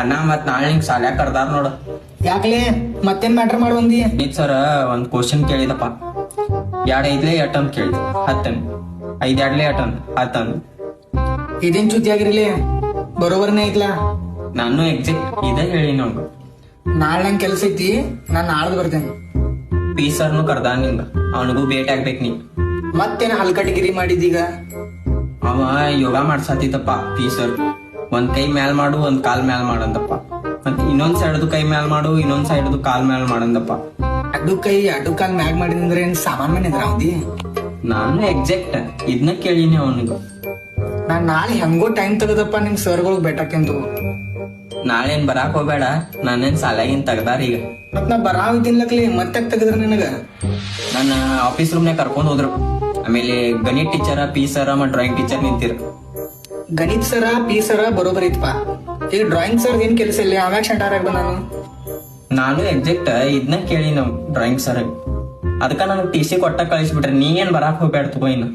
ಅಣ್ಣ ಮತ್ ನಾಳೆ ನಿಂಗ್ ಸಾಲ್ಯಾಗ ಕರ್ದಾರ ನೋಡ. ಯಾಕ್ಲೆ ಮತ್ತೇನ್ ಮ್ಯಾಟ್ರ್ ಮಾಡಿ ಬಂದಿ? ಸರ್ ಒಂದ್ ಕ್ವಶನ್ ಕೇಳಿದಪ್ಪ. 2 5 8 ಅಂತ ಕೇಳಿದ 10 5 2 8 10. ಇದೇನ್ ಚುತಿ ಆಗಿರ್ಲಿ, ಬರೋಬರ್ನೇ ಐತ್ಲಾ. ನಾನು ಎಕ್ಸಾಕ್ಟ್ ಇದೇ ಹೇಳಿ ನಮ್ಗ. ನಾಳೆ ನಂಗೆ ಕೆಲ್ಸ ಐತಿ, ನಾನ್ ನಾಳ್ದು ಬರ್ತೇನೆ. ಪಿ ಸರ್ನು ಕರ್ದ ನಿಂಗ, ಅವನಿಗೂ ಭೇಟಿ ಆಗ್ಬೇಕ್ ನೀ. ಮತ್ತೇನ್ ಹಲ್ಕಟ್ಗಿರಿ ಮಾಡಿದೀಗ? ಅವ ಯೋಗ ಮಾಡ್ಸತ್ತಿದ್ದಪ್ಪ ಪಿ ಸರ್. ಒಂದ್ ಕೈ ಮ್ಯಾಲ್ ಮಾಡು, ಒಂದ್ ಕಾಲ್ ಮ್ಯಾಲ್ ಮಾಡಂದಪ್ಪ. ಮತ್ ಇನ್ನೊಂದ್ ಸೈಡ್ದು ಕೈ ಮ್ಯಾಲ್ ಮಾಡು, ಇನ್ನೊಂದ್ ಸೈಡ್ದು ಕಾಲ್ ಮ್ಯಾಲ್ ಮಾಡಂದಪ್ಪ. ಅಡ್ಡು ಕೈ ಅಡ್ಡು ಕಾಲ್ ಮ್ಯಾಗ್ ಮಾಡಿದ್ರೆ ಏನ್ ಸಾಮಾನ್ ಮನೆ ಇದ್ರಾವ್ದಿ? ನಾನು ಎಕ್ಸಾಕ್ಟ್ ಇದನ್ನ ಕೇಳಿನಿ ಅವನಿಗ. ನಾನ್ ನಾಳೆ ಹೆಂಗೋ ಟೈಮ್ ತೆಗದಪ್ಪ ನಿಮ್ ಸರ್ಗಳಿಗೆ ಬೆಟ್ಟಕ್ಕೆಂದು. ನಾಳೇನ್ ಬರಾಕ್ ಹೋಗ್ಬೇಡ, ನಾನೇನ್ ಸಾಲಾಗಿನ್ ತೆಗ್ದಾರ ಈಗ. ಮತ್ ನಾ ಬರಾವಿದ್ದಿನ್ಲಕ್ಲಿ ಮತ್ತೆ ತೆಗದ್ರ ನಿನಗ? ನನ್ನ ಆಫೀಸ್ ರೂಮ್ನಾಗ ಕರ್ಕೊಂಡ್ ಹೋದ್ರು. ಆಮೇಲೆ ಗಣಿತ ಟೀಚರ, ಪಿ ಸರ ಮತ್ ಡ್ರಾಯಿಂಗ್ ಟೀಚರ್ ನಿಂತಿರ. ಗಣಿತ್ ಸರ ಪಿ ಸರ ಬರೋಬರ್ ಇತ್ಪ. ಈಗ ಡ್ರಾಯಿಂಗ್ ಸರ್ ಏನ್ ಕೆಲಸ ಇಲ್ಲ, ಆಮ್ಯಾಗ ಶಂಟಾರ ನಾನು ಎಕ್ಸಾಕ್ಟ್ ಇದನ್ನ ಕೇಳಿ ನಾವು ಡ್ರಾಯಿಂಗ್ ಸರ್. ಅದಕ್ಕ ನನಗೆ ಟಿ ಸಿ ಕೊಟ್ಟ ಕಳಿಸ್ಬಿಟ್ರಿ. ನೀ ಏನ್ ಬರಾಕ್ ಹೋಗ್ಬೇಡ ತಗೋ ಇನ್ನು.